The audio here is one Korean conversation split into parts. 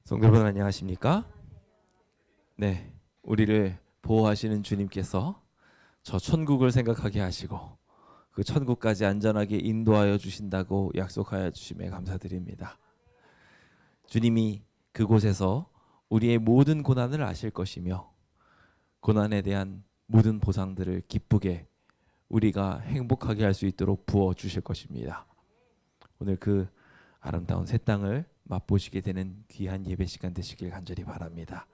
성도 여러분 안녕하십니까? 네, 우리를 보호하시는 주님께서 저 천국을 생각하게 하시고 그 천국까지 안전하게 인도하여 주신다고 약속하여 주심에 감사드립니다. 주님이 그곳에서 우리의 모든 고난을 아실 것이며 고난에 대한 모든 보상들을 기쁘게 우리가 행복하게 할 수 있도록 부어 주실 것입니다. 오늘 그 아름다운 새 땅을 맛보시게 되는 귀한 예배 시간 되시길 간절히 바랍니다.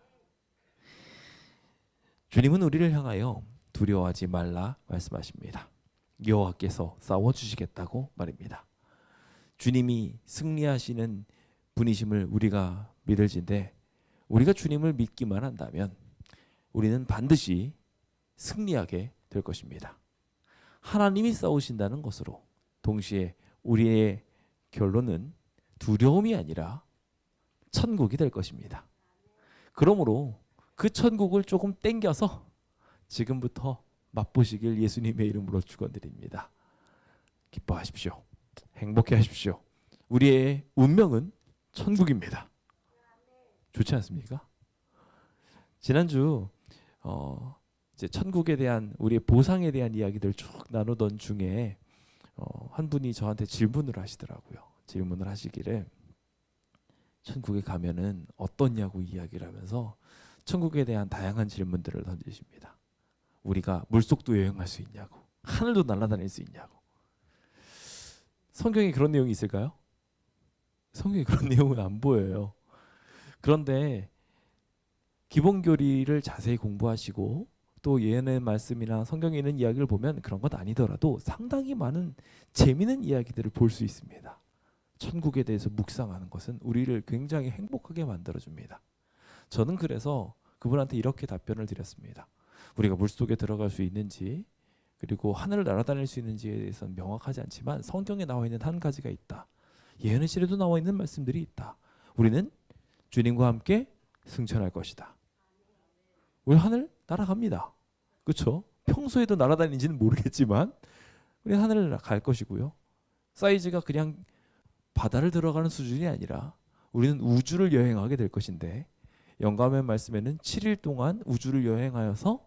주님은 우리를 향하여 두려워하지 말라 말씀하십니다. 여호와께서 싸워주시겠다고 말입니다. 주님이 승리하시는 분이심을 우리가 믿을진데 우리가 주님을 믿기만 한다면 우리는 반드시 승리하게 될 것입니다. 하나님이 싸우신다는 것으로 동시에 우리의 결론은 두려움이 아니라 천국이 될 것입니다. 그러므로 그 천국을 조금 땡겨서 지금부터 맛보시길 예수님의 이름으로 축원드립니다. 기뻐하십시오. 행복해 하십시오. 우리의 운명은 천국입니다. 좋지 않습니까? 지난주 이제 천국에 대한 우리의 보상에 대한 이야기들 쭉 나누던 중에 한 분이 저한테 질문을 하시더라고요. 질문을 하시기를 천국에 가면은 어떻냐고 이야기를 하면서 천국에 대한 다양한 질문들을 던지십니다. 우리가 물속도 여행할 수 있냐고, 하늘도 날아다닐 수 있냐고. 성경에 그런 내용이 있을까요? 성경에 그런 내용은 안 보여요. 그런데 기본교리를 자세히 공부하시고 또 예언의 말씀이나 성경에 있는 이야기를 보면 그런 건 아니더라도 상당히 많은 재미있는 이야기들을 볼 수 있습니다. 천국에 대해서 묵상하는 것은 우리를 굉장히 행복하게 만들어줍니다. 저는 그래서 그분한테 이렇게 답변을 드렸습니다. 우리가 물속에 들어갈 수 있는지 그리고 하늘을 날아다닐 수 있는지에 대해서는 명확하지 않지만 성경에 나와 있는 한 가지가 있다. 예언의 시에도 나와 있는 말씀들이 있다. 우리는 주님과 함께 승천할 것이다. 우리 하늘 날아갑니다. 그렇죠? 평소에도 날아다니는지는 모르겠지만 우리 하늘을 갈 것이고요. 사이즈가 그냥 바다를 들어가는 수준이 아니라 우리는 우주를 여행하게 될 것인데 영감의 말씀에는 7일 동안 우주를 여행하여서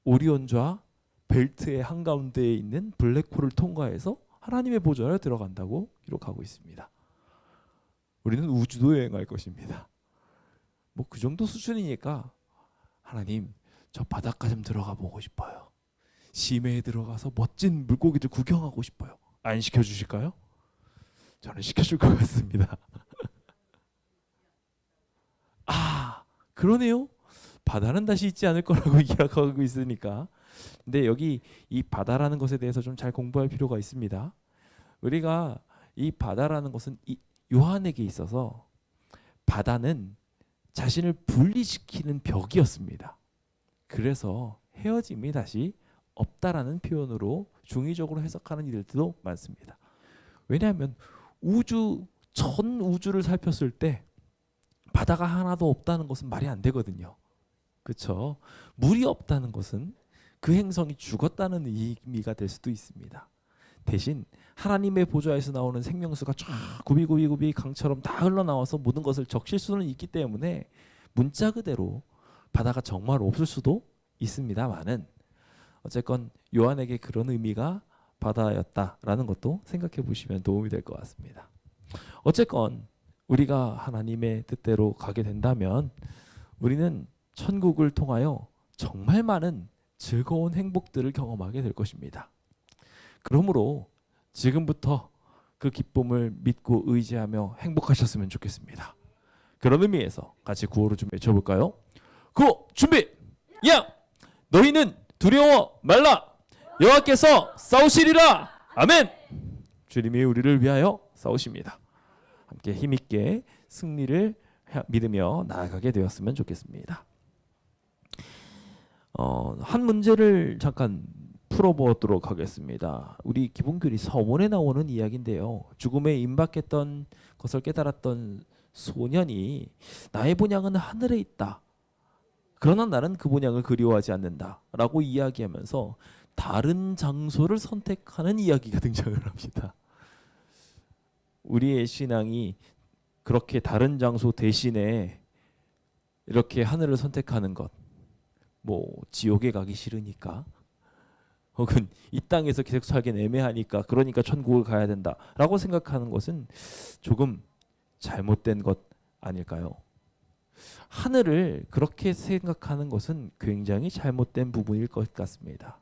오리온좌 벨트의 한가운데에 있는 블랙홀을 통과해서 하나님의 보좌에 들어간다고 기록하고 있습니다. 우리는 우주도 여행할 것입니다. 뭐 그 정도 수준이니까 하나님 저 바닷가 좀 들어가 보고 싶어요. 심해에 들어가서 멋진 물고기들 구경하고 싶어요. 안 시켜주실까요? 저는 시켜줄 것 같습니다. 아, 그러네요. 바다는 다시 있지 않을 거라고 이야기하고 있으니까. 근데 여기 이 바다라는 것에 대해서 좀 잘 공부할 필요가 있습니다. 우리가 이 바다라는 것은 이 요한에게 있어서 바다는 자신을 분리시키는 벽이었습니다. 그래서 헤어짐이 다시 없다라는 표현으로 중의적으로 해석하는 이들도 많습니다. 왜냐하면 전 우주를 살폈을 때 바다가 하나도 없다는 것은 말이 안 되거든요. 그렇죠? 물이 없다는 것은 그 행성이 죽었다는 의미가 될 수도 있습니다. 대신 하나님의 보좌에서 나오는 생명수가 쫙 구비구비 강처럼 다 흘러나와서 모든 것을 적실 수는 있기 때문에 문자 그대로 바다가 정말 없을 수도 있습니다만은 어쨌건 요한에게 그런 의미가 바다였다라는 것도 생각해 보시면 도움이 될 것 같습니다. 어쨌건 우리가 하나님의 뜻대로 가게 된다면 우리는 천국을 통하여 정말 많은 즐거운 행복들을 경험하게 될 것입니다. 그러므로 지금부터 그 기쁨을 믿고 의지하며 행복하셨으면 좋겠습니다. 그런 의미에서 같이 구호를 좀 외쳐볼까요? 구호 준비! 야! 너희는 두려워 말라! 여호와께서 싸우시리라! 아멘! 주님이 우리를 위하여 싸우십니다. 함께 힘있게 승리를 믿으며 나아가게 되었으면 좋겠습니다. 한 문제를 잠깐 풀어보도록 하겠습니다. 우리 기본교리 서문에 나오는 이야기인데요. 죽음에 임박했던 것을 깨달았던 소년이 나의 본향은 하늘에 있다. 그러나 나는 그 본향을 그리워하지 않는다. 라고 이야기하면서 다른 장소를 선택하는 이야기가 등장을 합니다. 우리의 신앙이 그렇게 다른 장소 대신에 이렇게 하늘을 선택하는 것, 뭐 지옥에 가기 싫으니까, 혹은 이 땅에서 계속 살긴 애매하니까, 그러니까 천국을 가야 된다라고 생각하는 것은 조금 잘못된 것 아닐까요? 하늘을 그렇게 생각하는 것은 굉장히 잘못된 부분일 것 같습니다.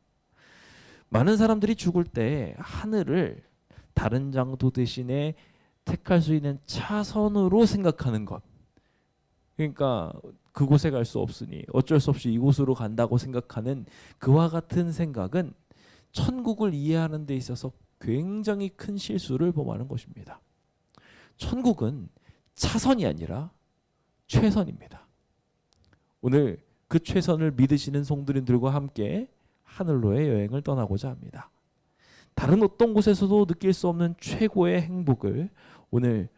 많은 사람들이 죽을 때 하늘을 다른 장소 대신에 택할 수 있는 차선으로 생각하는 것. 그러니까 그곳에 갈 수 없으니 어쩔 수 없이 이곳으로 간다고 생각하는 그와 같은 생각은 천국을 이해하는 데 있어서 굉장히 큰 실수를 범하는 것입니다. 천국은 차선이 아니라 최선입니다. 오늘 그 최선을 믿으시는 성도님들과 함께 하늘로의 여행을 떠나고자 합니다. 다른 어떤 곳에서도 느낄 수 없는 최고의 행복을 오늘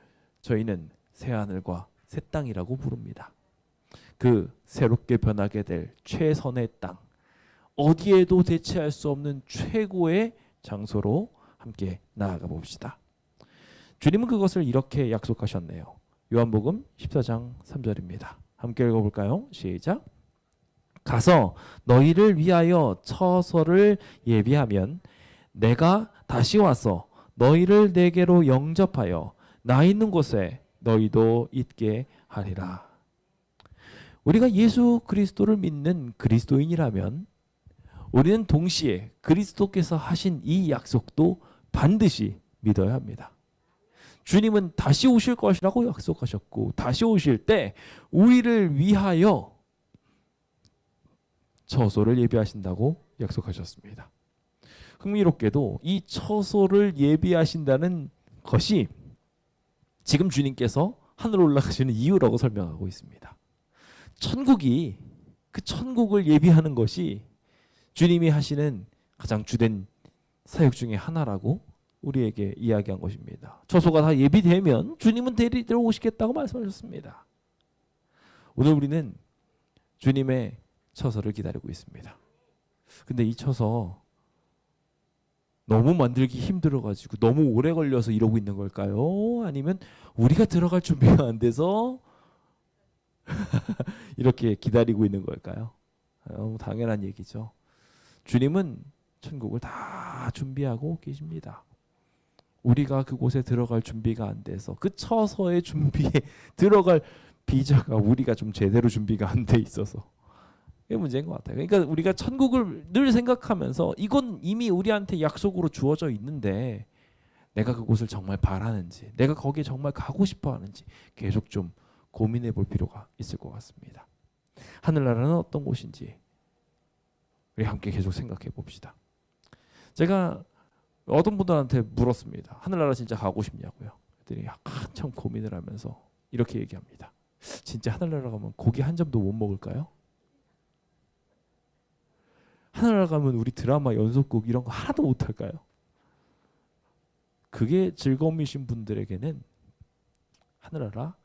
저희는 새하늘과 새 땅이라고 부릅니다. 그 새롭게 변하게 될 최선의 땅, 어디에도 대체할 수 없는 최고의 장소로 함께 나아가 봅시다. 주님은 그것을 이렇게 약속하셨네요. 요한복음 14장 3절입니다. 함께 읽어볼까요? 시작. 가서 너희를 위하여 처소를 예비하면 내가 다시 와서 너희를 내게로 영접하여 나 있는 곳에 너희도 있게 하리라. 우리가 예수 그리스도를 믿는 그리스도인이라면 우리는 동시에 그리스도께서 하신 이 약속도 반드시 믿어야 합니다. 주님은 다시 오실 것이라고 약속하셨고, 다시 오실 때 우리를 위하여 처소를 예비하신다고 약속하셨습니다. 흥미롭게도 이 처소를 예비하신다는 것이 지금 주님께서 하늘로 올라가시는 이유라고 설명하고 있습니다. 천국이, 그 천국을 예비하는 것이 주님이 하시는 가장 주된 사역 중에 하나라고 우리에게 이야기한 것입니다. 처소가 다 예비되면 주님은 데리러 오시겠다고 말씀하셨습니다. 오늘 우리는 주님의 처소를 기다리고 있습니다. 근데 이 처소 너무 만들기 힘들어가지고 너무 오래 걸려서 이러고 있는 걸까요? 아니면 우리가 들어갈 준비가 안 돼서 이렇게 기다리고 있는 걸까요? 너무 당연한 얘기죠. 주님은 천국을 다 준비하고 계십니다. 우리가 그곳에 들어갈 준비가 안 돼서 그 처소의 준비에 들어갈 비자가 우리가 좀 제대로 준비가 안 돼 있어서 그게 문제인 것 같아요. 그러니까 우리가 천국을 늘 생각하면서 이건 이미 우리한테 약속으로 주어져 있는데 내가 그곳을 정말 바라는지, 내가 거기에 정말 가고 싶어 하는지 계속 좀 고민해 볼 필요가 있을 것 같습니다. 하늘나라는 어떤 곳인지 우리 함께 계속 생각해 봅시다. 제가 어떤 분들한테 물었습니다. 하늘나라 진짜 가고 싶냐고요. 그랬더니 한참 고민을 하면서 이렇게 얘기합니다. 진짜 하늘나라 가면 고기 한 점도 못 먹을까요? 하늘나라 가면 우리 드라마 연속극 이런 거 하나도 못 할까요? 그게 즐거움이신 분들에게는 하늘나라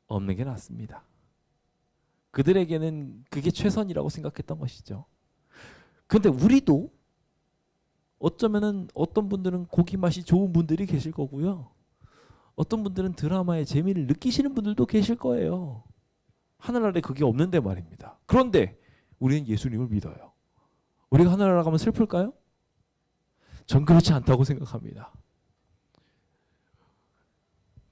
없는 게 낫습니다. 그들에게는 그게 최선이라고 생각했던 것이죠. 그런데 우리도 어쩌면은 어떤 분들은 고기 맛이 좋은 분들이 계실 거고요. 어떤 분들은 드라마의 재미를 느끼시는 분들도 계실 거예요. 하늘나라에 그게 없는데 말입니다. 그런데 우리는 예수님을 믿어요. 우리가 하늘나라 가면 슬플까요? 전 그렇지 않다고 생각합니다.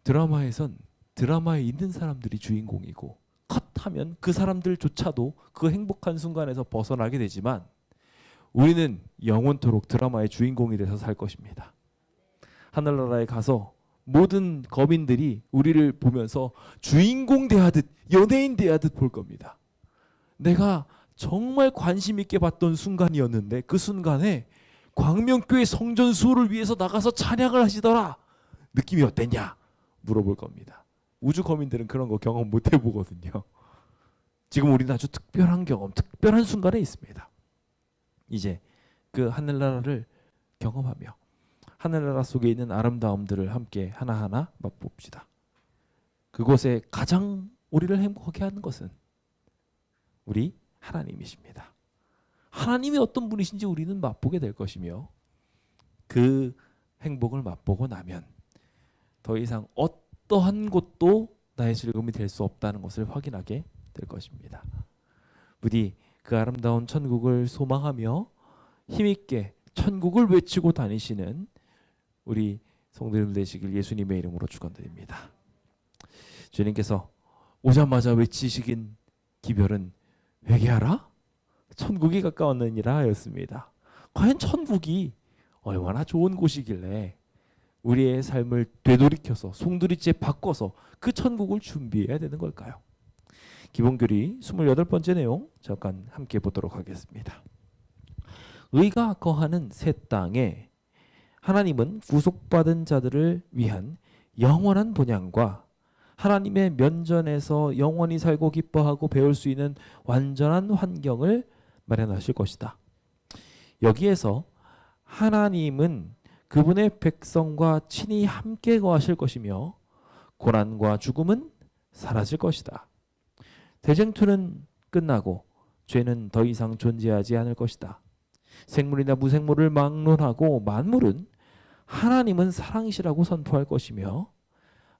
드라마에선 드라마에 있는 사람들이 주인공이고 컷하면 그 사람들조차도 그 행복한 순간에서 벗어나게 되지만 우리는 영원토록 드라마의 주인공이 돼서 살 것입니다. 하늘나라에 가서 모든 거민들이 우리를 보면서 주인공 대하듯 연예인 대하듯 볼 겁니다. 내가 정말 관심 있게 봤던 순간이었는데 그 순간에 광명교회 성전수호를 위해서 나가서 찬양을 하시더라. 느낌이 어땠냐? 물어볼 겁니다. 우주 거민들은 그런 거 경험 못 해보거든요. 지금 우리는 아주 특별한 경험, 특별한 순간에 있습니다. 이제 그 하늘나라를 경험하며 하늘나라 속에 있는 아름다움들을 함께 하나하나 맛봅시다. 그곳에 가장 우리를 행복하게 하는 것은 우리 하나님이십니다. 하나님이 어떤 분이신지 우리는 맛보게 될 것이며 그 행복을 맛보고 나면 더 이상 어떤 어떠한 것도 나의 즐거움이 될 수 없다는 것을 확인하게 될 것입니다. 부디 그 아름다운 천국을 소망하며 힘있게 천국을 외치고 다니시는 우리 성도님 되시길 예수님의 이름으로 축원드립니다. 주님께서 오자마자 외치시긴 기별은 회개하라 천국이 가까웠느니라 하였습니다. 과연 천국이 얼마나 좋은 곳이길래 우리의 삶을 되돌이켜서 송두리째 바꿔서 그 천국을 준비해야 되는 걸까요? 기본교리 28번째 내용 잠깐 함께 보도록 하겠습니다. 의가 거하는 새 땅에 하나님은 구속받은 자들을 위한 영원한 본향과 하나님의 면전에서 영원히 살고 기뻐하고 배울 수 있는 완전한 환경을 마련하실 것이다. 여기에서 하나님은 그분의 백성과 친히 함께 거하실 것이며 고난과 죽음은 사라질 것이다. 대쟁투는 끝나고 죄는 더 이상 존재하지 않을 것이다. 생물이나 무생물을 막론하고 만물은 하나님은 사랑이시라고 선포할 것이며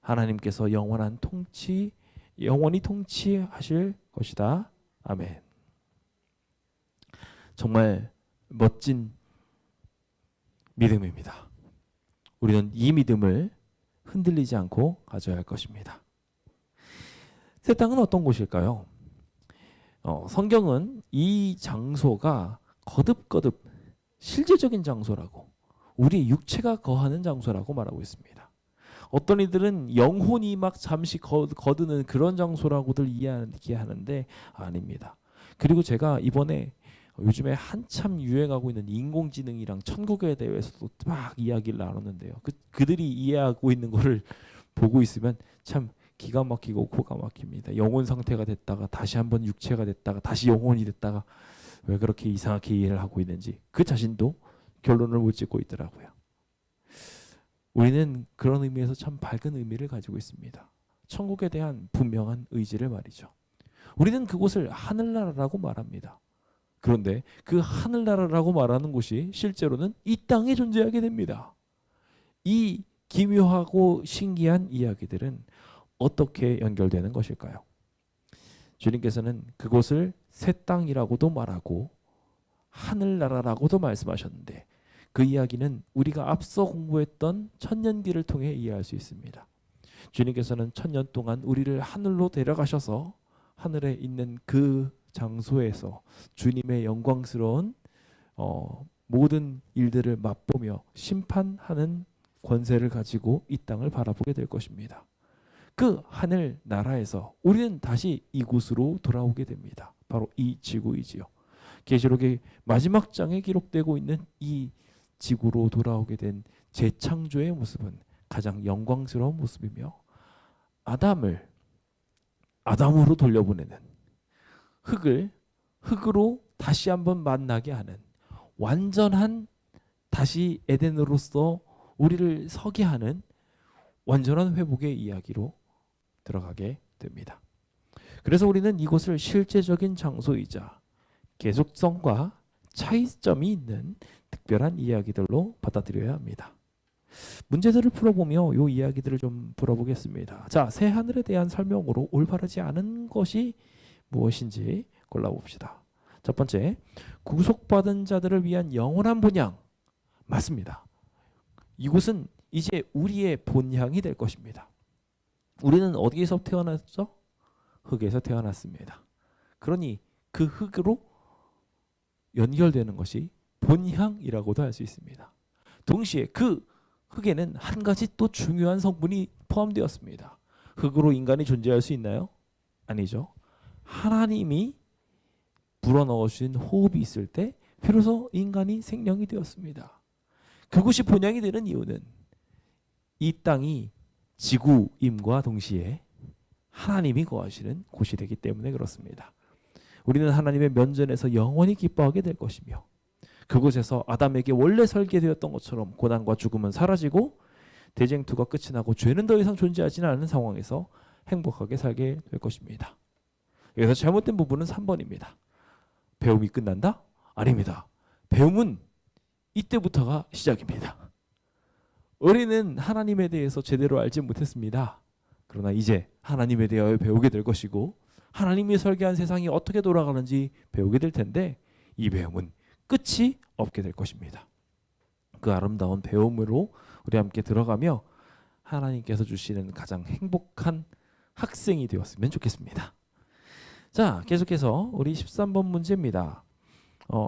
하나님께서 영원히 통치하실 것이다. 아멘. 정말 멋진 믿음입니다. 우리는 이 믿음을 흔들리지 않고 가져야 할 것입니다. 새 땅은 어떤 곳일까요? 성경은 이 장소가 거듭거듭 실제적인 장소라고, 우리 육체가 거하는 장소라고 말하고 있습니다. 어떤 이들은 영혼이 막 잠시 거드는 그런 장소라고들 이야기하는데 아닙니다. 그리고 제가 이번에 요즘에 한참 유행하고 있는 인공지능이랑 천국에 대해서도 막 이야기를 나눴는데요. 그들이 이해하고 있는 거를 보고 있으면 참 기가 막히고 코가 막힙니다. 영혼 상태가 됐다가 다시 한번 육체가 됐다가 다시 영혼이 됐다가 왜 그렇게 이상하게 이해를 하고 있는지 그 자신도 결론을 못 짓고 있더라고요. 우리는 그런 의미에서 참 밝은 의미를 가지고 있습니다. 천국에 대한 분명한 의지를 말이죠. 우리는 그곳을 하늘나라라고 말합니다. 그런데 그 하늘나라라고 말하는 곳이 실제로는 이 땅에 존재하게 됩니다. 이 기묘하고 신기한 이야기들은 어떻게 연결되는 것일까요? 주님께서는 그곳을 새 땅이라고도 말하고 하늘나라라고도 말씀하셨는데 그 이야기는 우리가 앞서 공부했던 천년기를 통해 이해할 수 있습니다. 주님께서는 천년 동안 우리를 하늘로 데려가셔서 하늘에 있는 그 장소에서 주님의 영광스러운 모든 일들을 맛보며 심판하는 권세를 가지고 이 땅을 바라보게 될 것입니다. 그 하늘 나라에서 우리는 다시 이곳으로 돌아오게 됩니다. 바로 이 지구이지요. 계시록의 마지막 장에 기록되고 있는 이 지구로 돌아오게 된 재창조의 모습은 가장 영광스러운 모습이며 아담으로 돌려보내는 흙으로 다시 한번 만나게 하는 완전한 다시 에덴으로서 우리를 서게 하는 완전한 회복의 이야기로 들어가게 됩니다. 그래서 우리는 이곳을 실제적인 장소이자 계속성과 차이점이 있는 특별한 이야기들로 받아들여야 합니다. 문제들을 풀어보며 이 이야기들을 좀 풀어보겠습니다. 자, 새 하늘에 대한 설명으로 올바르지 않은 것이 무엇인지 골라봅시다. 첫 번째, 구속받은 자들을 위한 영원한 본향. 맞습니다. 이곳은 이제 우리의 본향이 될 것입니다. 우리는 어디에서 태어났죠? 흙에서 태어났습니다. 그러니 그 흙으로 연결되는 것이 본향이라고도 할 수 있습니다. 동시에 그 흙에는 한 가지 또 중요한 성분이 포함되었습니다. 흙으로 인간이 존재할 수 있나요? 아니죠. 하나님이 불어넣어 주신 호흡이 있을 때 비로소 인간이 생명이 되었습니다. 그것이 본향이 되는 이유는 이 땅이 지구임과 동시에 하나님이 거하시는 곳이 되기 때문에 그렇습니다. 우리는 하나님의 면전에서 영원히 기뻐하게 될 것이며 그곳에서 아담에게 원래 설계되었던 것처럼 고난과 죽음은 사라지고 대쟁투가 끝이 나고 죄는 더 이상 존재하지는 않은 상황에서 행복하게 살게 될 것입니다. 여기서 잘못된 부분은 3번입니다. 배움이 끝난다? 아닙니다. 배움은 이때부터가 시작입니다. 우리는 하나님에 대해서 제대로 알지 못했습니다. 그러나 이제 하나님에 대하여 배우게 될 것이고 하나님이 설계한 세상이 어떻게 돌아가는지 배우게 될 텐데 이 배움은 끝이 없게 될 것입니다. 그 아름다운 배움으로 우리 함께 들어가며 하나님께서 주시는 가장 행복한 학생이 되었으면 좋겠습니다. 자, 계속해서 우리 13번 문제입니다.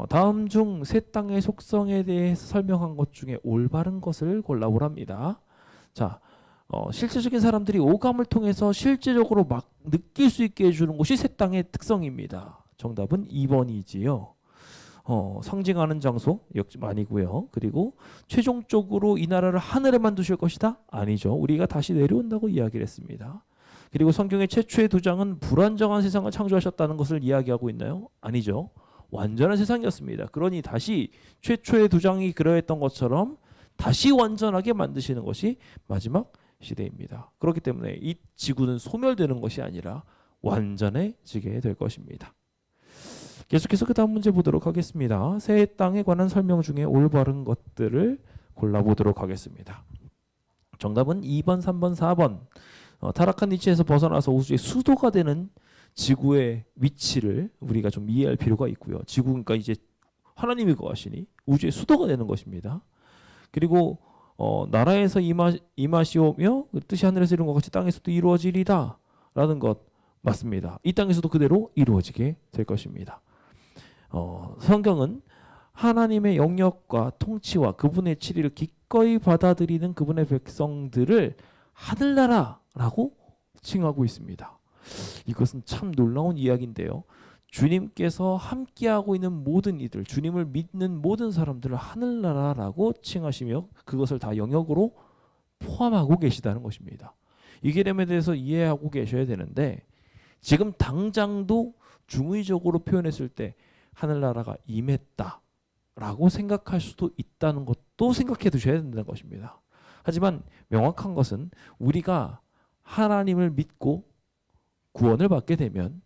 다음 중 새 땅의 속성에 대해서 설명한 것 중에 올바른 것을 골라보랍니다. 자, 실제적인 사람들이 오감을 통해서 실제적으로 막 느낄 수 있게 해주는 것이 새 땅의 특성입니다. 정답은 2번이지요. 상징하는 장소 역시 아니고요. 그리고 최종적으로 이 나라를 하늘에만 두실 것이다? 아니죠. 우리가 다시 내려온다고 이야기를 했습니다. 그리고 성경의 최초의 두 장은 불안정한 세상을 창조하셨다는 것을 이야기하고 있나요? 아니죠. 완전한 세상이었습니다. 그러니 다시 최초의 두 장이 그러했던 것처럼 다시 완전하게 만드시는 것이 마지막 시대입니다. 그렇기 때문에 이 지구는 소멸되는 것이 아니라 완전해지게 될 것입니다. 계속해서 그 다음 문제 보도록 하겠습니다. 새 땅에 관한 설명 중에 올바른 것들을 골라보도록 하겠습니다. 정답은 2번, 3번, 4번. 타락한 위치에서 벗어나서 우주의 수도가 되는 지구의 위치를 우리가 좀 이해할 필요가 있고요. 지구 그러니까 이제 하나님이 거하시니 우주의 수도가 되는 것입니다. 그리고 나라에서 임하시오며 그 뜻이 하늘에서 이룬 것 같이 땅에서도 이루어지리다 라는 것 맞습니다. 이 땅에서도 그대로 이루어지게 될 것입니다. 성경은 하나님의 영역과 통치와 그분의 치리를 기꺼이 받아들이는 그분의 백성들을 하늘나라라고 칭하고 있습니다. 이것은 참 놀라운 이야기인데요. 주님께서 함께하고 있는 모든 이들, 주님을 믿는 모든 사람들을 하늘나라라고 칭하시며 그것을 다 영역으로 포함하고 계시다는 것입니다. 이 개념에 대해서 이해하고 계셔야 되는데 지금 당장도 중의적으로 표현했을 때 하늘나라가 임했다라고 생각할 수도 있다는 것도 생각해 두셔야 된다는 것입니다. 하지만 명확한 것은 우리가 하나님을 믿고 구원을 받게 되면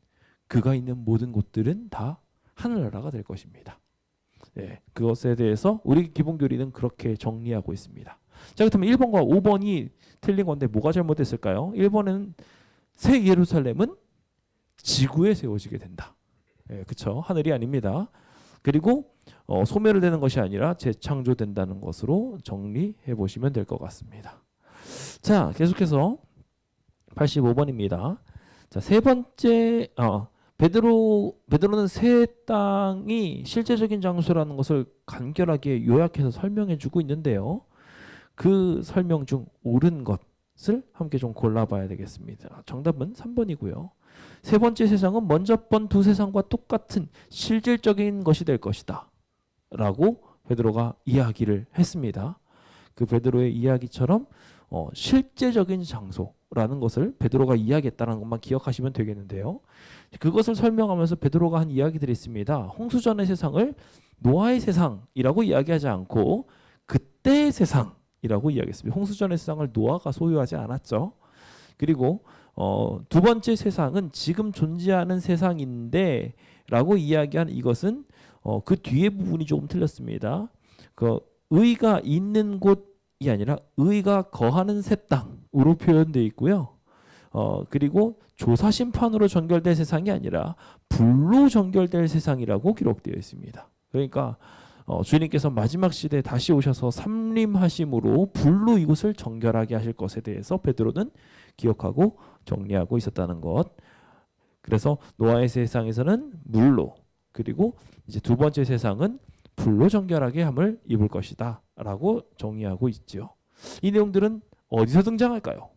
그가 있는 모든 곳들은 다 하늘나라가 될 것입니다. 네, 그것에 대해서 우리 기본교리는 그렇게 정리하고 있습니다. 자, 그렇다면 1번과 5번이 틀린 건데 뭐가 잘못됐을까요? 1번은 새 예루살렘은 지구에 세워지게 된다. 네, 그렇죠. 하늘이 아닙니다. 그리고 소멸을 되는 것이 아니라 재창조된다는 것으로 정리해 보시면 될 것 같습니다. 자, 계속해서 85번입니다. 자, 세 번째 베드로는 새 땅이 실제적인 장소라는 것을 간결하게 요약해서 설명해 주고 있는데요. 그 설명 중 옳은 것을 함께 좀 골라봐야 되겠습니다. 정답은 3번이고요. 세 번째 세상은 먼저 번 두 세상과 똑같은 실질적인 것이 될 것이다 라고 베드로가 이야기를 했습니다. 그 베드로의 이야기처럼 실제적인 장소라는 것을 베드로가 이야기했다는 것만 기억하시면 되겠는데요. 그것을 설명하면서 베드로가 한 이야기들이 있습니다. 홍수전의 세상을 노아의 세상이라고 이야기하지 않고 그때의 세상이라고 이야기했습니다. 홍수전의 세상을 노아가 소유하지 않았죠. 그리고 두 번째 세상은 지금 존재하는 세상인데 라고 이야기한 이것은 그 뒤에 부분이 조금 틀렸습니다. 그 의가 있는 곳이 아니라 의가 거하는 새 땅으로 표현되어 있고요. 그리고 조사 심판으로 전결될 세상이 아니라 불로 전결될 세상이라고 기록되어 있습니다. 그러니까 주님께서 마지막 시대에 다시 오셔서 삼림하심으로 불로 이곳을 정결하게 하실 것에 대해서 베드로는 기억하고 정리하고 있었다는 것. 그래서 노아의 세상에서는 물로, 그리고 이제 두 번째 세상은 불로 정결하게 함을 입을 것이다 라고 정의하고 있지요. 이 내용들은 어디서 등장할까요?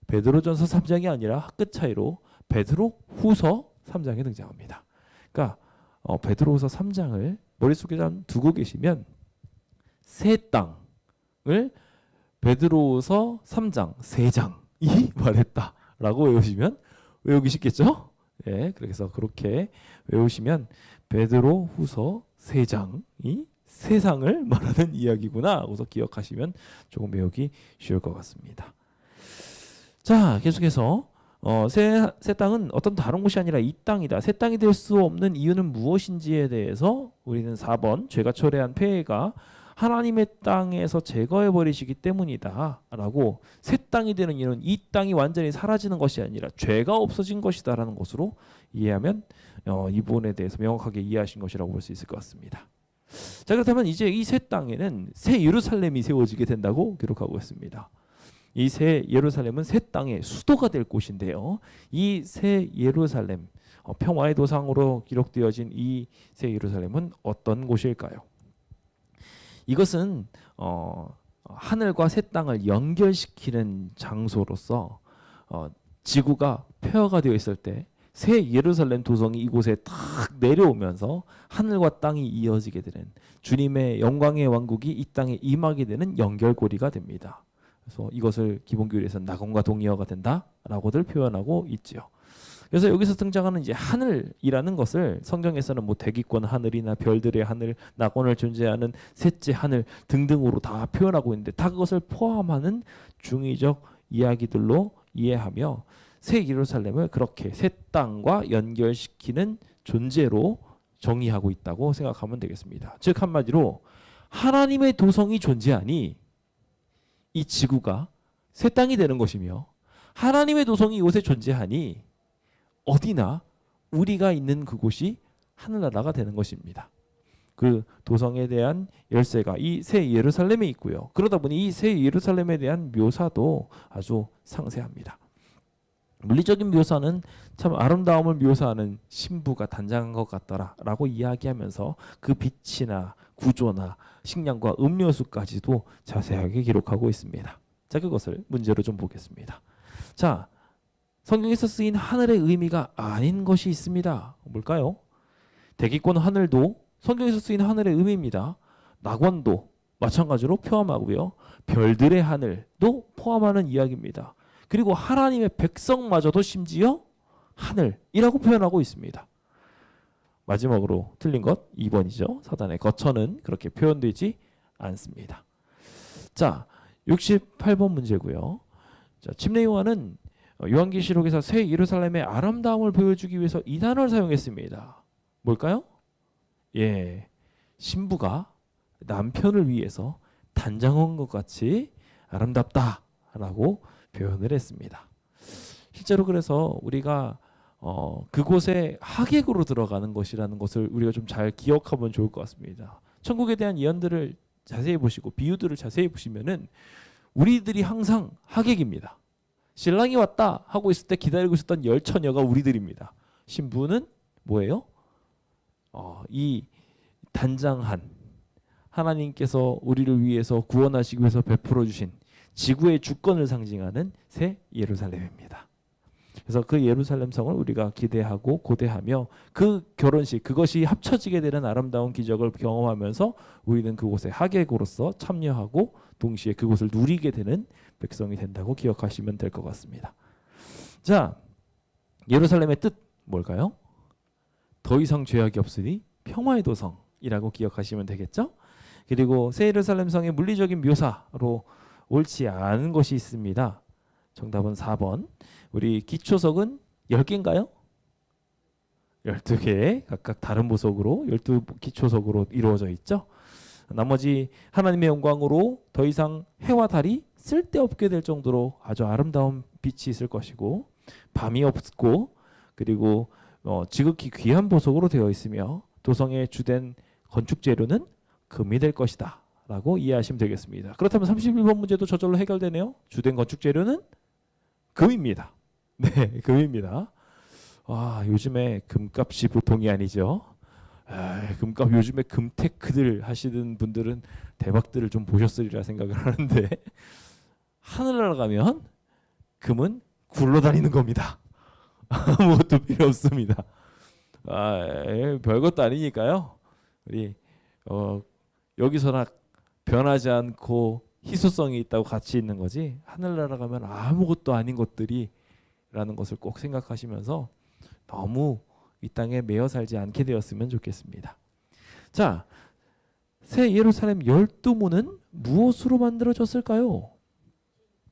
베드로전서 3장이 아니라 끝 차이로 베드로후서 3장에 등장합니다. 그러니까 베드로후서 3장을 머릿속에 두고 계시면 새 땅을 베드로후서 3장, 세 장이 말했다라고 외우시면 외우기 쉽겠죠? 네, 그래서 그렇게 외우시면 베드로후서 3장이 세상을 말하는 이야기구나 하고서 기억하시면 조금 외우기 쉬울 것 같습니다. 자, 계속해서 새 땅은 어떤 다른 곳이 아니라 이 땅이다. 새 땅이 될 수 없는 이유는 무엇인지에 대해서 우리는 4번 죄가 초래한 폐해가 하나님의 땅에서 제거해 버리시기 때문이다라고 새 땅이 되는 이유는 이 땅이 완전히 사라지는 것이 아니라 죄가 없어진 것이다라는 것으로 이해하면 이 부분에 대해서 명확하게 이해하신 것이라고 볼 수 있을 것 같습니다. 자, 그렇다면 이제 이 새 땅에는 새 예루살렘이 세워지게 된다고 기록하고 있습니다. 이 새 예루살렘은 새 땅의 수도가 될 곳인데요. 이 새 예루살렘, 평화의 도상으로 기록되어진 이 새 예루살렘은 어떤 곳일까요? 이것은 하늘과 새 땅을 연결시키는 장소로서 지구가 폐허가 되어 있을 때 새 예루살렘 도성이 이곳에 탁 내려오면서 하늘과 땅이 이어지게 되는 주님의 영광의 왕국이 이 땅에 임하게 되는 연결고리가 됩니다. 그래서 이것을 기본교리에서 낙원과 동의어가 된다라고들 표현하고 있지요. 그래서 여기서 등장하는 이제 하늘이라는 것을 성경에서는 뭐 대기권 하늘이나 별들의 하늘, 낙원을 존재하는 셋째 하늘 등등으로 다 표현하고 있는데 다 그것을 포함하는 중의적 이야기들로 이해하며 새 예루살렘을 그렇게 새 땅과 연결시키는 존재로 정의하고 있다고 생각하면 되겠습니다. 즉 한마디로 하나님의 도성이 존재하니 이 지구가 새 땅이 되는 것이며 하나님의 도성이 이곳에 존재하니 어디나 우리가 있는 그곳이 하늘나라가 되는 것입니다. 그 도성에 대한 열쇠가 이 새 예루살렘에 있고요. 그러다 보니 이 새 예루살렘에 대한 묘사도 아주 상세합니다. 물리적인 묘사는 참 아름다움을 묘사하는 신부가 단장한 것 같더라라고 이야기하면서 그 빛이나 구조나 식량과 음료수까지도 자세하게 기록하고 있습니다. 자, 그것을 문제로 좀 보겠습니다. 자, 성경에서 쓰인 하늘의 의미가 아닌 것이 있습니다. 뭘까요? 대기권 하늘도 성경에서 쓰인 하늘의 의미입니다. 낙원도 마찬가지로 포함하고요. 별들의 하늘도 포함하는 이야기입니다. 그리고 하나님의 백성마저도 심지어 하늘이라고 표현하고 있습니다. 마지막으로 틀린 것 2번이죠. 사단의 거처는 그렇게 표현되지 않습니다. 자, 68번 문제고요. 자, 침례 요한은 요한계시록에서 새 예루살렘의 아름다움을 보여주기 위해서 이 단어를 사용했습니다. 뭘까요? 예, 신부가 남편을 위해서 단장한 것 같이 아름답다라고 표현을 했습니다. 실제로 그래서 우리가 그곳에 하객으로 들어가는 것이라는 것을 우리가 좀 잘 기억하면 좋을 것 같습니다. 천국에 대한 예언들을 자세히 보시고 비유들을 자세히 보시면은 우리들이 항상 하객입니다. 신랑이 왔다 하고 있을 때 기다리고 있었던 열처녀가 우리들입니다. 신부는 뭐예요? 이 단장한 하나님께서 우리를 위해서 구원하시기 위해서 베풀어 주신 지구의 주권을 상징하는 새 예루살렘입니다. 그래서 그 예루살렘 성을 우리가 기대하고 고대하며 그 결혼식, 그것이 합쳐지게 되는 아름다운 기적을 경험하면서 우리는 그곳에 하객으로서 참여하고 동시에 그곳을 누리게 되는 백성이 된다고 기억하시면 될 것 같습니다. 자, 예루살렘의 뜻 뭘까요? 더 이상 죄악이 없으니 평화의 도성이라고 기억하시면 되겠죠? 그리고 새 예루살렘 성의 물리적인 묘사로 옳지 않은 것이 있습니다. 정답은 4번. 우리 기초석은 10개인가요? 12개 각각 다른 보석으로 12기초석으로 이루어져 있죠. 나머지 하나님의 영광으로 더 이상 해와 달이 쓸데없게 될 정도로 아주 아름다운 빛이 있을 것이고 밤이 없고 그리고 지극히 귀한 보석으로 되어 있으며 도성의 주된 건축 재료는 금이 될 것이다 라고 이해하시면 되겠습니다. 그렇다면 31번 문제도 저절로 해결되네요. 주된 건축 재료는 금입니다. 네, 금입니다. 와, 요즘에 금값이 보통이 아니죠. 금값 요즘에 금테크들 하시는 분들은 대박들을 좀 보셨으리라 생각을 하는데 하늘나라 가면 금은 굴러다니는 겁니다. 아무것도 필요 없습니다. 별것도 아니니까요. 우리 여기서나 변하지 않고 희소성이 있다고 가치 있는 거지 하늘나라 가면 아무것도 아닌 것들이라는 것을 꼭 생각하시면서 너무 이 땅에 매여 살지 않게 되었으면 좋겠습니다. 자, 새 예루살렘 12문은 무엇으로 만들어졌을까요?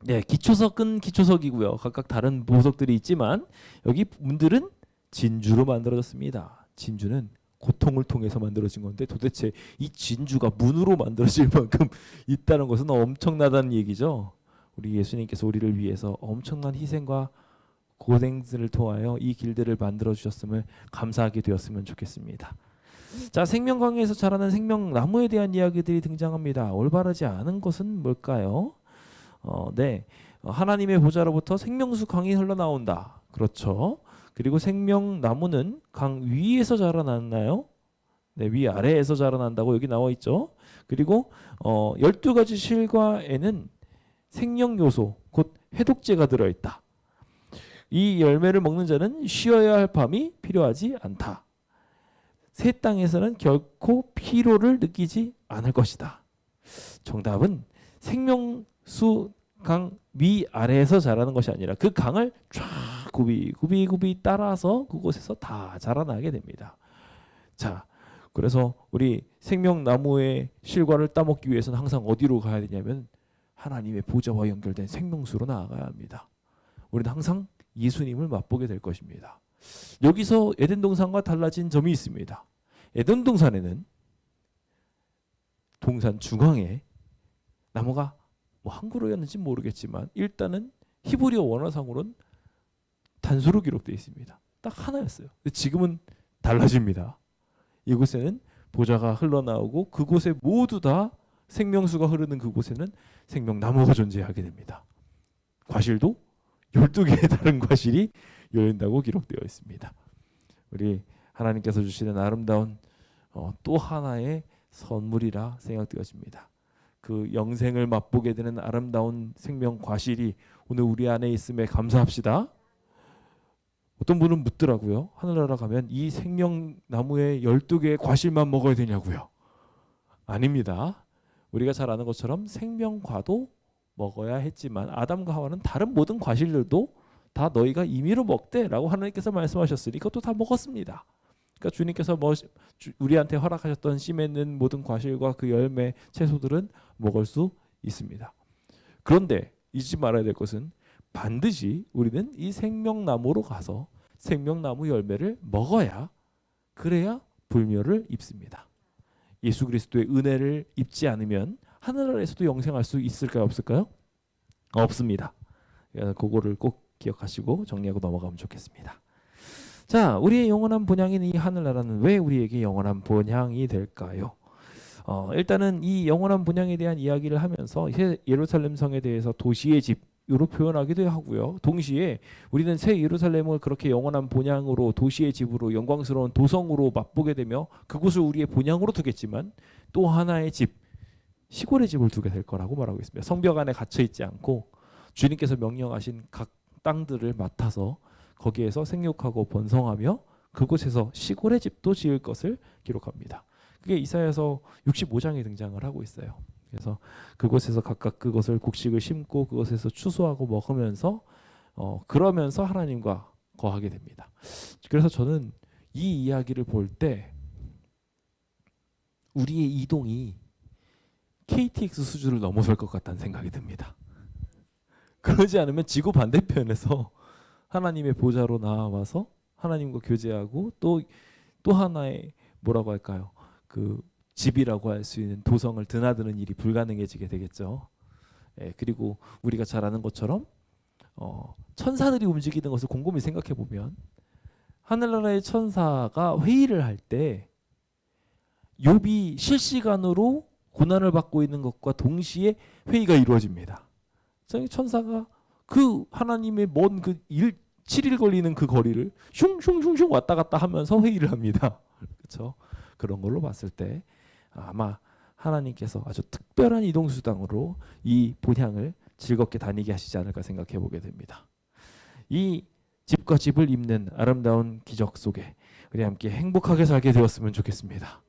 네, 기초석은 기초석이고요. 각각 다른 보석들이 있지만 여기 문들은 진주로 만들어졌습니다. 진주는 고통을 통해서 만들어진 건데 도대체 이 진주가 문으로 만들어질 만큼 있다는 것은 엄청나다는 얘기죠. 우리 예수님께서 우리를 위해서 엄청난 희생과 고생을 통하여 이 길들을 만들어 주셨음을 감사하게 되었으면 좋겠습니다. 자, 생명강에서 자라는 생명나무에 대한 이야기들이 등장합니다. 올바르지 않은 것은 뭘까요? 네, 하나님의 보좌로부터 생명수 강이 흘러나온다. 그렇죠. 그리고 생명나무는 강 위에서 자라나나요? 네, 위 아래에서 자라난다고 여기 나와 있죠. 그리고 12가지 실과에는 생명 요소, 곧 해독제가 들어있다. 이 열매를 먹는 자는 쉬어야 할 밤이 필요하지 않다. 새 땅에서는 결코 피로를 느끼지 않을 것이다. 정답은 생명수 강 위아래에서 자라는 것이 아니라 그 강을 쫙 굽이 따라서 그곳에서 다 자라나게 됩니다. 자, 그래서 우리 생명나무의 실과를 따먹기 위해서는 항상 어디로 가야 되냐면 하나님의 보좌와 연결된 생명수로 나아가야 합니다. 우리는 항상 예수님을 맛보게 될 것입니다. 여기서 에덴 동산과 달라진 점이 있습니다. 에덴 동산에는 동산 중앙에 나무가 뭐 한글어였는지 모르겠지만 일단은 히브리어 원어상으로는 단수로 기록되어 있습니다. 딱 하나였어요. 지금은 달라집니다. 이곳에는 보좌가 흘러나오고 그곳에 모두 다 생명수가 흐르는 그곳에는 생명나무가 존재하게 됩니다. 과실도 12개의 다른 과실이 열린다고 기록되어 있습니다. 우리 하나님께서 주시는 아름다운 또 하나의 선물이라 생각되어집니다. 그 영생을 맛보게 되는 아름다운 생명 과실이 오늘 우리 안에 있음에 감사합시다. 어떤 분은 묻더라고요. 하늘나라 가면 이 생명나무의 12개의 과실만 먹어야 되냐고요. 아닙니다. 우리가 잘 아는 것처럼 생명과도 먹어야 했지만 아담과 하와는 다른 모든 과실들도 다 너희가 임의로 먹되 라고 하나님께서 말씀하셨으니 그것도 다 먹었습니다. 그러니까 주님께서 우리한테 허락하셨던 씨 맺는 모든 과실과 그 열매 채소들은 먹을 수 있습니다. 그런데 잊지 말아야 될 것은 반드시 우리는 이 생명나무로 가서 생명나무 열매를 먹어야 그래야 불멸을 입습니다. 예수 그리스도의 은혜를 입지 않으면 하늘나라에서도 영생할 수 있을까요? 없을까요? 없습니다. 그거를 꼭 기억하시고 정리하고 넘어가면 좋겠습니다. 자, 우리의 영원한 본향인 이 하늘나라는 왜 우리에게 영원한 본향이 될까요? 일단은 이 영원한 본향에 대한 이야기를 하면서 예루살렘 성에 대해서 도시의 집으로 표현하기도 하고요. 동시에 우리는 새 예루살렘을 그렇게 영원한 본향으로 도시의 집으로 영광스러운 도성으로 맛보게 되며 그곳을 우리의 본향으로 두겠지만 또 하나의 집, 시골의 집을 두게 될 거라고 말하고 있습니다. 성벽 안에 갇혀 있지 않고 주님께서 명령하신 각 땅들을 맡아서 거기에서 생육하고 번성하며 그곳에서 시골의 집도 지을 것을 기록합니다. 그게 이사야서 65장에 등장을 하고 있어요. 그래서 그곳에서 각각 그것을 곡식을 심고 그것에서 추수하고 먹으면서 그러면서 하나님과 거하게 됩니다. 그래서 저는 이 이야기를 볼 때 우리의 이동이 KTX 수준을 넘어설 것 같다는 생각이 듭니다. 그러지 않으면 지구 반대편에서 하나님의 보좌로 나와서 하나님과 교제하고 또 하나의 뭐라고 할까요? 그 집이라고 할 수 있는 도성을 드나드는 일이 불가능해지게 되겠죠. 그리고 우리가 잘 아는 것처럼 천사들이 움직이는 것을 곰곰이 생각해 보면 하늘나라의 천사가 회의를 할 때 욥이 실시간으로 고난을 받고 있는 것과 동시에 회의가 이루어집니다. 천사가 그 하나님의 먼 그 7일 걸리는 그 거리를 슝슝슝슝 왔다 갔다 하면서 회의를 합니다. 그렇죠? 그런 걸로 봤을 때 아마 하나님께서 아주 특별한 이동수단으로 이 본향을 즐겁게 다니게 하시지 않을까 생각해 보게 됩니다. 이 집과 집을 잇는 아름다운 기적 속에 우리 함께 행복하게 살게 되었으면 좋겠습니다.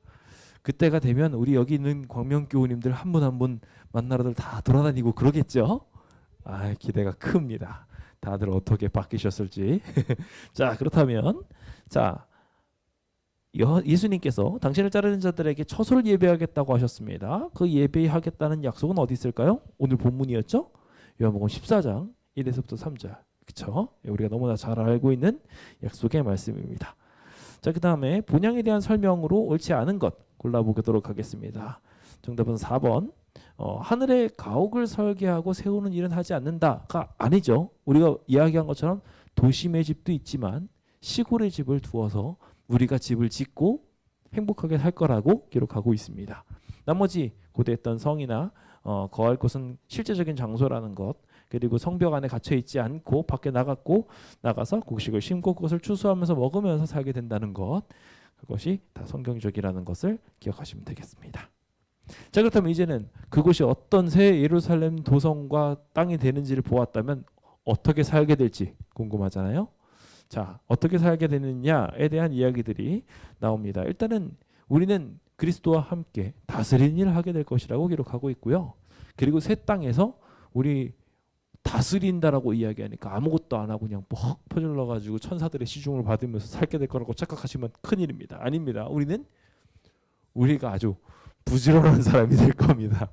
그때가 되면 우리 여기 있는 광명교우님들 한 분 한 분 만나러들 다 돌아다니고 그러겠죠? 기대가 큽니다. 다들 어떻게 바뀌셨을지. 자, 그렇다면 예수님께서 당신을 자르는 자들에게 처소를 예배하겠다고 하셨습니다. 그 예배하겠다는 약속은 어디 있을까요? 오늘 본문이었죠? 요한복음 14장 1에서부터 3절. 그렇죠? 우리가 너무나 잘 알고 있는 약속의 말씀입니다. 자, 그 다음에 본향에 대한 설명으로 옳지 않은 것 골라보도록 하겠습니다. 정답은 4번. 하늘에 가옥을 설계하고 세우는 일은 하지 않는다가 아니죠. 우리가 이야기한 것처럼 도심의 집도 있지만 시골의 집을 두어서 우리가 집을 짓고 행복하게 살 거라고 기록하고 있습니다. 나머지 고대했던 성이나 거할 곳은 실제적인 장소라는 것, 그리고 성벽 안에 갇혀 있지 않고 밖에 나가서 곡식을 심고 그것을 추수하면서 먹으면서 살게 된다는 것, 그것이 다 성경적이라는 것을 기억하시면 되겠습니다. 자, 그렇다면 이제는 그곳이 어떤 새 예루살렘 도성과 땅이 되는지를 보았다면 어떻게 살게 될지 궁금하잖아요. 자, 어떻게 살게 되느냐에 대한 이야기들이 나옵니다. 일단은 우리는 그리스도와 함께 다스리는 일을 하게 될 것이라고 기록하고 있고요. 그리고 새 땅에서 우리 다스린다라고 이야기하니까 아무것도 안 하고 그냥 퍽 퍼질러 가지고 천사들의 시중을 받으면서 살게 될 거라고 착각하시면 큰일입니다. 아닙니다. 우리가 아주 부지런한 사람이 될 겁니다.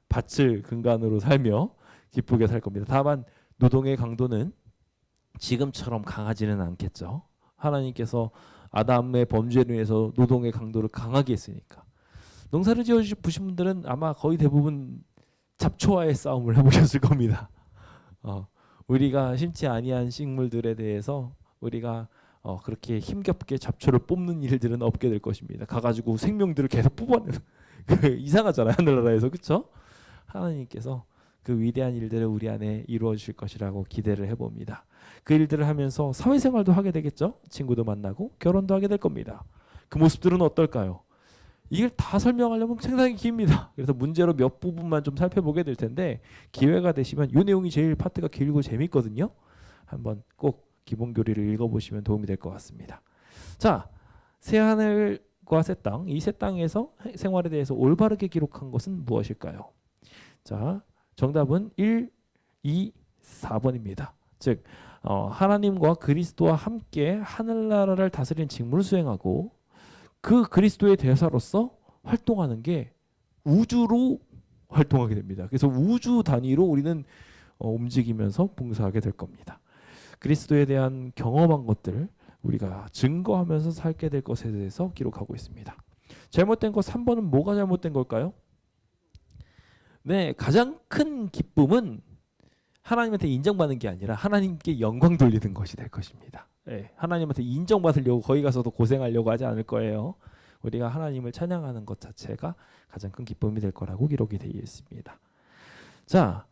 밭을 근간으로 살며 기쁘게 살 겁니다. 다만 노동의 강도는 지금처럼 강하지는 않겠죠. 하나님께서 아담의 범죄로 인해서 노동의 강도를 강하게 했으니까. 농사를 지어주신 분들은 아마 거의 대부분 잡초와의 싸움을 해보셨을 겁니다. 우리가 심지 아니한 식물들에 대해서 우리가 그렇게 힘겹게 잡초를 뽑는 일들은 없게 될 것입니다. 가가지고 생명들을 계속 뽑아내는 이상하잖아요. 하늘나라에서. 그렇죠? 하나님께서 그 위대한 일들을 우리 안에 이루어 주실 것이라고 기대를 해봅니다. 그 일들을 하면서 사회생활도 하게 되겠죠. 친구도 만나고 결혼도 하게 될 겁니다. 그 모습들은 어떨까요? 이걸 다 설명하려면 상당히 깁니다. 그래서 문제로 몇 부분만 좀 살펴보게 될 텐데 기회가 되시면 이 내용이 제일 파트가 길고 재밌거든요. 한번 꼭 기본 교리를 읽어보시면 도움이 될 것 같습니다. 자, 새하늘과 새 땅, 이 새 땅에서 생활에 대해서 올바르게 기록한 것은 무엇일까요? 자, 정답은 1, 2, 4번입니다. 즉 하나님과 그리스도와 함께 하늘나라를 다스리는 직무를 수행하고 그 그리스도의 대사로서 활동하는 게 우주로 활동하게 됩니다. 그래서 우주 단위로 우리는 움직이면서 봉사하게 될 겁니다. 그리스도에 대한 경험한 것들 우리가 증거하면서 살게 될 것에 대해서 기록하고 있습니다. 잘못된 것 3번은 뭐가 잘못된 걸까요? 네, 가장 큰 기쁨은 하나님한테 인정받는 게 아니라 하나님께 영광 돌리는 것이 될 것입니다. 네, 하나님한테 인정받으려고 거기 가서도 고생하려고 하지 않을 거예요. 우리가 하나님을 찬양하는 것 자체가 가장 큰 기쁨이 될 거라고 기록이 되어 있습니다. 자,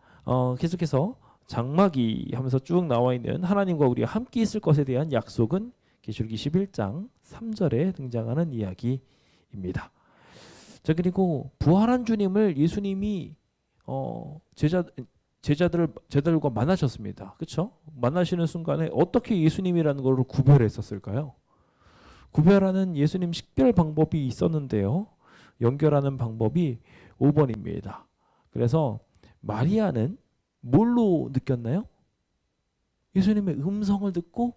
계속해서 장막이 하면서 쭉 나와 있는 하나님과 우리가 함께 있을 것에 대한 약속은 계시록 21장 3절에 등장하는 이야기입니다. 자, 그리고 부활한 주님을 예수님이 제자들과 만나셨습니다. 그렇죠? 만나시는 순간에 어떻게 예수님이라는 걸 구별했었을까요? 구별하는 예수님 식별 방법이 있었는데요. 연결하는 방법이 5번입니다. 그래서 마리아는 뭘로 느꼈나요? 예수님의 음성을 듣고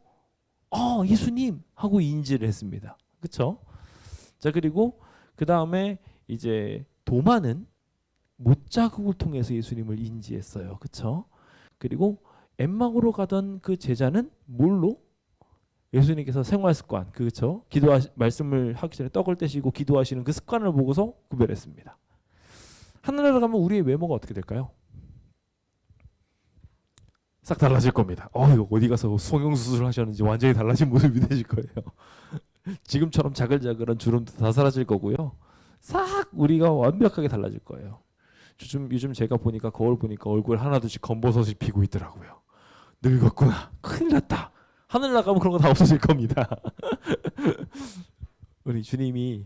예수님 하고 인지를 했습니다. 그렇죠? 자, 그리고 그 다음에 이제 도마는 못자국을 통해서 예수님을 인지했어요. 그렇죠? 그리고 엠마오로 가던 그 제자는 뭘로? 예수님께서 생활 습관, 그렇죠? 말씀을 하기 전에 떡을 떼시고 기도하시는 그 습관을 보고서 구별했습니다. 하늘나라 가면 우리의 외모가 어떻게 될까요? 싹 달라질 겁니다. 이거 어디 가서 성형수술 하셨는지 완전히 달라진 모습이 되실 거예요. 지금처럼 자글자글한 주름도 다 사라질 거고요. 싹 우리가 완벽하게 달라질 거예요. 요즘 제가 보니까 거울 보니까 얼굴 하나둘씩 검버섯이 피고 있더라고요. 늙었구나. 큰일 났다. 하늘 나가면 그런 거 다 없어질 겁니다. 우리 주님이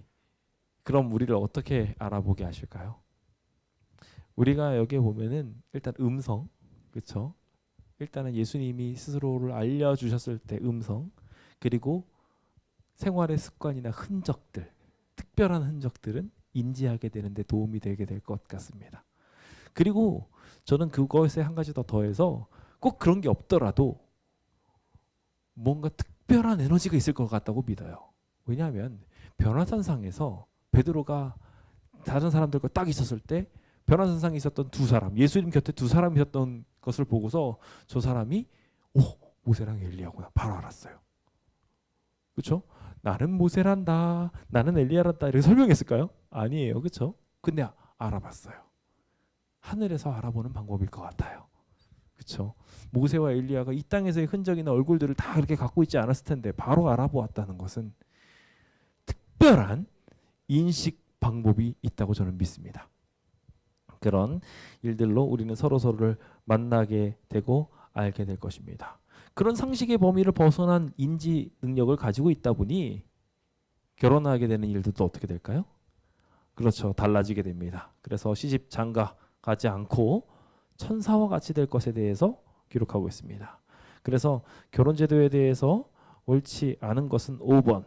그럼 우리를 어떻게 알아보게 하실까요? 우리가 여기에 보면은 일단 음성, 그렇죠? 일단은 예수님이 스스로를 알려주셨을 때 음성, 그리고 생활의 습관이나 흔적들, 특별한 흔적들은 인지하게 되는데 도움이 되게 될 것 같습니다. 그리고 저는 그것에 한 가지 더 더해서 꼭 그런 게 없더라도 뭔가 특별한 에너지가 있을 것 같다고 믿어요. 왜냐하면 변화산상에서 베드로가 다른 사람들과 딱 있었을 때 변화산상에 있었던 두 사람, 예수님 곁에 두 사람이 있었던 것을 보고서 저 사람이 모세랑 엘리야구나 바로 알았어요. 그렇죠? 나는 모세란다, 나는 엘리야란다 이렇게 설명했을까요? 아니에요, 그렇죠? 근데 알아봤어요. 하늘에서 알아보는 방법일 것 같아요. 그렇죠? 모세와 엘리야가 이 땅에서의 흔적이나 얼굴들을 다 그렇게 갖고 있지 않았을 텐데 바로 알아보았다는 것은 특별한 인식 방법이 있다고 저는 믿습니다. 그런 일들로 우리는 서로서로를 만나게 되고 알게 될 것입니다. 그런 상식의 범위를 벗어난 인지 능력을 가지고 있다 보니 결혼하게 되는 일들도 어떻게 될까요? 그렇죠. 달라지게 됩니다. 그래서 시집 장가 가지 않고 천사와 같이 될 것에 대해서 기록하고 있습니다. 그래서 결혼 제도에 대해서 옳지 않은 것은 5번.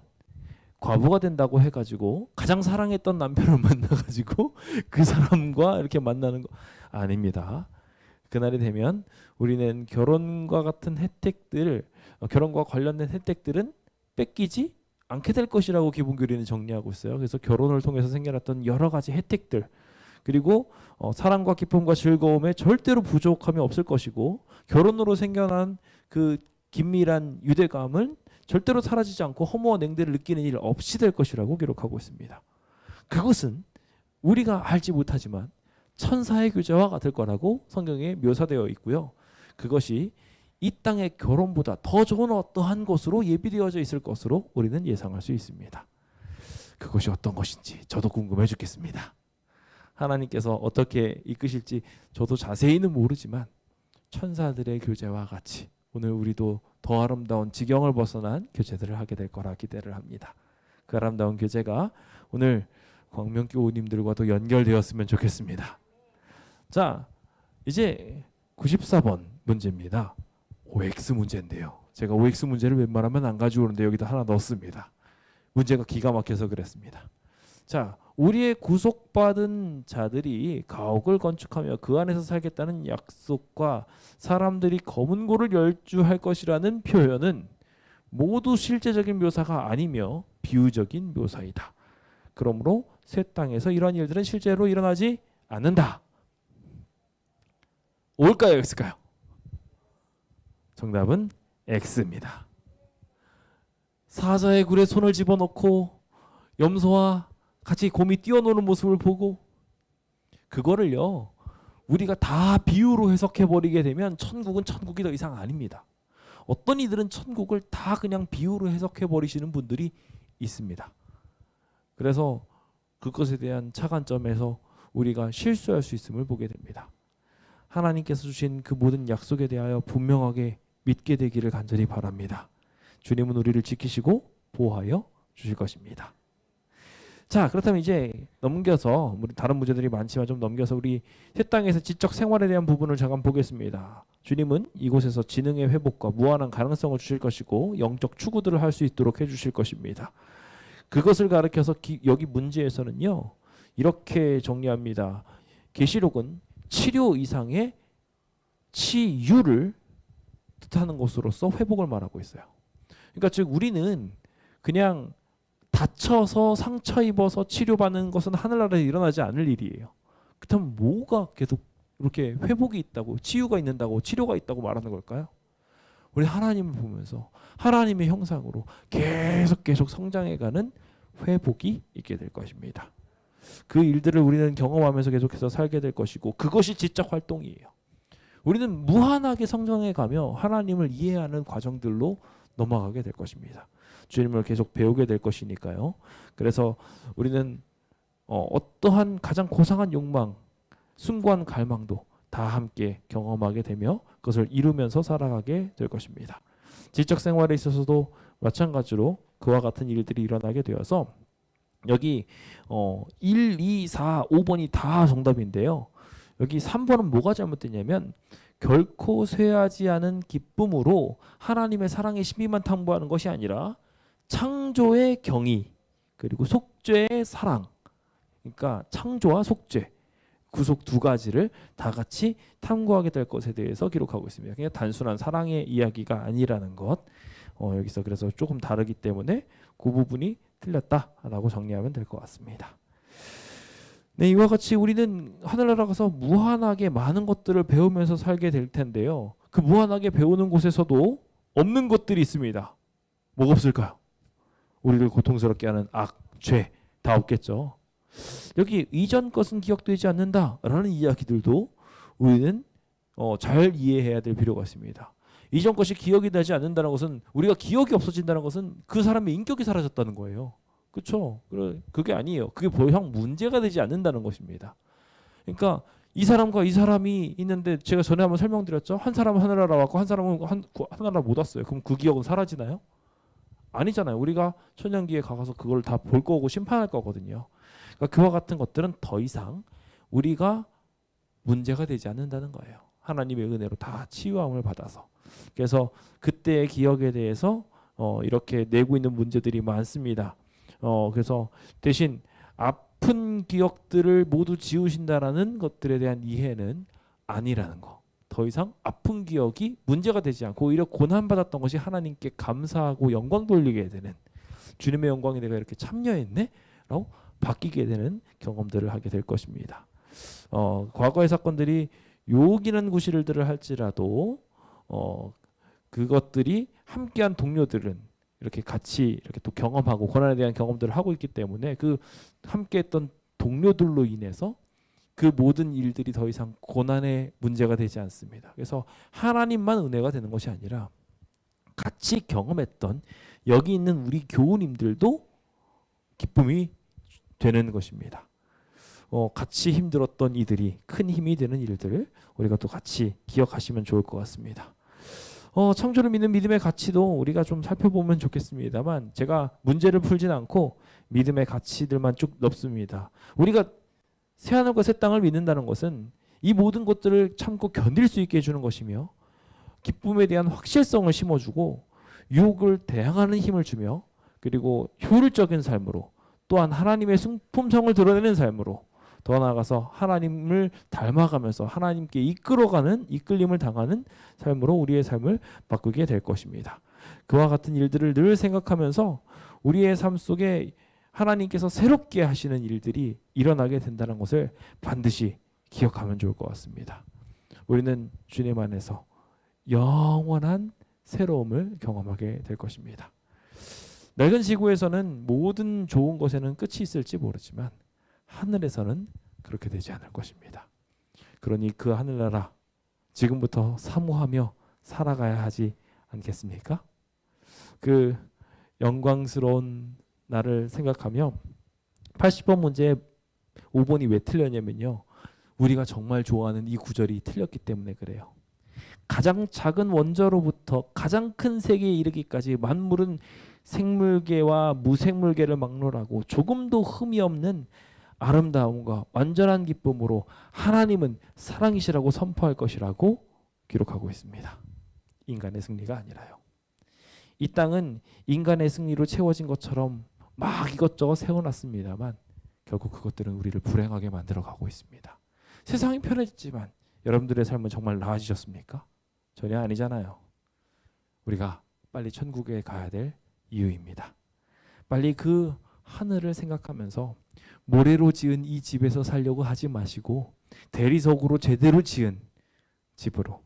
과부가 된다고 해가지고 가장 사랑했던 남편을 만나가지고 그 사람과 이렇게 만나는 거 아닙니다. 그날이 되면 우리는 결혼과 같은 혜택들, 결혼과 관련된 혜택들은 뺏기지 않게 될 것이라고 기본교리는 정리하고 있어요. 그래서 결혼을 통해서 생겨났던 여러 가지 혜택들, 그리고 사랑과 기쁨과 즐거움에 절대로 부족함이 없을 것이고, 결혼으로 생겨난 그 긴밀한 유대감은 절대로 사라지지 않고 허무와 냉대를 느끼는 일 없이 될 것이라고 기록하고 있습니다. 그것은 우리가 알지 못하지만 천사의 교제와 같을 거라고 성경에 묘사되어 있고요. 그것이 이 땅의 결혼보다 더 좋은 어떠한 것으로 예비되어져 있을 것으로 우리는 예상할 수 있습니다. 그것이 어떤 것인지 저도 궁금해 죽겠습니다. 하나님께서 어떻게 이끄실지 저도 자세히는 모르지만 천사들의 교제와 같이 오늘 우리도 더 아름다운 지경을 벗어난 교제들을 하게 될 거라 기대를 합니다. 그 아름다운 교제가 오늘 광명교우님들과도 연결되었으면 좋겠습니다. 자, 이제 94번 문제입니다. OX 문제인데요. 제가 OX 문제를 웬만하면 안 가져오는데 여기다 하나 넣었습니다. 문제가 기가 막혀서 그랬습니다. 자, 우리의 구속받은 자들이 가옥을 건축하며 그 안에서 살겠다는 약속과 사람들이 검은 고를 열주할 것이라는 표현은 모두 실제적인 묘사가 아니며 비유적인 묘사이다. 그러므로 새 땅에서 이러한 일들은 실제로 일어나지 않는다. O일까요, X일까요? 정답은 X입니다. 사자의 굴에 손을 집어넣고 염소와 같이 곰이 뛰어노는 모습을 보고, 그거를요 우리가 다 비유로 해석해버리게 되면 천국은 천국이 더 이상 아닙니다. 어떤 이들은 천국을 다 그냥 비유로 해석해버리시는 분들이 있습니다. 그래서 그것에 대한 차관점에서 우리가 실수할 수 있음을 보게 됩니다. 하나님께서 주신 그 모든 약속에 대하여 분명하게 믿게 되기를 간절히 바랍니다. 주님은 우리를 지키시고 보호하여 주실 것입니다. 자, 그렇다면 이제 넘겨서 우리 다른 문제들이 많지만 좀 넘겨서 우리 새 땅에서 지적 생활에 대한 부분을 잠깐 보겠습니다. 주님은 이곳에서 지능의 회복과 무한한 가능성을 주실 것이고 영적 추구들을 할 수 있도록 해주실 것입니다. 그것을 가르쳐서 여기 문제에서는요 이렇게 정리합니다. 계시록은 치료 이상의 치유를 뜻하는 것으로서 회복을 말하고 있어요. 그러니까 즉 우리는 그냥 다쳐서 상처 입어서 치료받는 것은 하늘나라에 일어나지 않을 일이에요. 그렇다면 뭐가 계속 이렇게 회복이 있다고, 치유가 있는다고, 치료가 있다고 말하는 걸까요? 우리 하나님을 보면서 하나님의 형상으로 계속 성장해가는 회복이 있게 될 것입니다. 그 일들을 우리는 경험하면서 계속해서 살게 될 것이고, 그것이 지적 활동이에요. 우리는 무한하게 성장해가며 하나님을 이해하는 과정들로 넘어가게 될 것입니다. 주님을 계속 배우게 될 것이니까요. 그래서 우리는 어떠한 가장 고상한 욕망, 숭고한 갈망도 다 함께 경험하게 되며 그것을 이루면서 살아가게 될 것입니다. 지적 생활에 있어서도 마찬가지로 그와 같은 일들이 일어나게 되어서 여기 1, 2, 4, 5번이 다 정답인데요. 여기 3번은 뭐가 잘못됐냐면 결코 쇠하지 않은 기쁨으로 하나님의 사랑의 신비만 탐구하는 것이 아니라 창조의 경의 그리고 속죄의 사랑, 그러니까 창조와 속죄, 구속 두 가지를 다 같이 탐구하게 될 것에 대해서 기록하고 있습니다. 그냥 단순한 사랑의 이야기가 아니라는 것, 여기서 그래서 조금 다르기 때문에 그 부분이 틀렸다라고 정리하면 될 것 같습니다. 네, 이와 같이 우리는 하늘나라 가서 무한하게 많은 것들을 배우면서 살게 될 텐데요. 그 무한하게 배우는 곳에서도 없는 것들이 있습니다. 뭐가 없을까요? 우리를 고통스럽게 하는 악, 죄 다 없겠죠. 여기 이전 것은 기억되지 않는다라는 이야기들도 우리는 잘 이해해야 될 필요가 있습니다. 이전 것이 기억이 나지 않는다는 것은 우리가 기억이 없어진다는 것은 그 사람의 인격이 사라졌다는 거예요. 그렇죠? 그게 아니에요. 그게 보형 문제가 되지 않는다는 것입니다. 그러니까 이 사람과 이 사람이 있는데 제가 전에 한번 설명드렸죠. 한 사람은 하늘나라 왔고 한 사람은 하늘나라 못 왔어요. 그럼 그 기억은 사라지나요? 아니잖아요. 우리가 천년기에 가서 그걸 다 볼 거고 심판할 거거든요. 그러니까 그와 같은 것들은 더 이상 우리가 문제가 되지 않는다는 거예요. 하나님의 은혜로 다 치유함을 받아서. 그래서 그때의 기억에 대해서 이렇게 내고 있는 문제들이 많습니다. 그래서 대신 아픈 기억들을 모두 지우신다라는 것들에 대한 이해는 아니라는 거. 더 이상 아픈 기억이 문제가 되지 않고 오히려 고난받았던 것이 하나님께 감사하고 영광 돌리게 되는, 주님의 영광에 내가 이렇게 참여했네? 라고 바뀌게 되는 경험들을 하게 될 것입니다. 과거의 사건들이 욕이는 구실들을 할지라도 그것들이 함께한 동료들은 이렇게 같이 이렇게 또 경험하고 고난에 대한 경험들을 하고 있기 때문에 그 함께했던 동료들로 인해서 그 모든 일들이 더 이상 고난의 문제가 되지 않습니다. 그래서 하나님만 은혜가 되는 것이 아니라 같이 경험했던 여기 있는 우리 교우님들도 기쁨이 되는 것입니다. 같이 힘들었던 이들이 큰 힘이 되는 일들을 우리가 또 같이 기억하시면 좋을 것 같습니다. 창조를 믿는 믿음의 가치도 우리가 좀 살펴보면 좋겠습니다만 제가 문제를 풀진 않고 믿음의 가치들만 쭉 넣습니다. 우리가 새하늘과 새 땅을 믿는다는 것은 이 모든 것들을 참고 견딜 수 있게 해주는 것이며 기쁨에 대한 확실성을 심어주고 유혹을 대항하는 힘을 주며 그리고 효율적인 삶으로 또한 하나님의 품성을 드러내는 삶으로 더 나아가서 하나님을 닮아가면서 하나님께 이끌림을 당하는 삶으로 우리의 삶을 바꾸게 될 것입니다. 그와 같은 일들을 늘 생각하면서 우리의 삶 속에 하나님께서 새롭게 하시는 일들이 일어나게 된다는 것을 반드시 기억하면 좋을 것 같습니다. 우리는 주님 안에서 영원한 새로움을 경험하게 될 것입니다. 낡은 지구에서는 모든 좋은 것에는 끝이 있을지 모르지만 하늘에서는 그렇게 되지 않을 것입니다. 그러니 그 하늘나라 지금부터 사모하며 살아가야 하지 않겠습니까? 그 영광스러운 나를 생각하며 80번 문제 5번이 왜 틀렸냐면요. 우리가 정말 좋아하는 이 구절이 틀렸기 때문에 그래요. 가장 작은 원자로부터 가장 큰 세계에 이르기까지 만물은 생물계와 무생물계를 막론하고 조금도 흠이 없는 아름다움과 완전한 기쁨으로 하나님은 사랑이시라고 선포할 것이라고 기록하고 있습니다. 인간의 승리가 아니라요. 이 땅은 인간의 승리로 채워진 것처럼 막 이것저것 세워놨습니다만 결국 그것들은 우리를 불행하게 만들어가고 있습니다. 세상이 편해졌지만 여러분들의 삶은 정말 나아지셨습니까? 전혀 아니잖아요. 우리가 빨리 천국에 가야 될 이유입니다. 빨리 그 하늘을 생각하면서 모래로 지은 이 집에서 살려고 하지 마시고 대리석으로 제대로 지은 집으로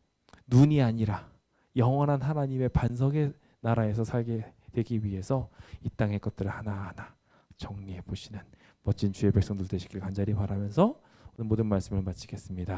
눈이 아니라 영원한 하나님의 반석의 나라에서 살게 되기 위해서 이 땅의 것들을 하나하나 정리해 보시는 멋진 주의 백성들 되시길 간절히 바라면서 오늘 모든 말씀을 마치겠습니다.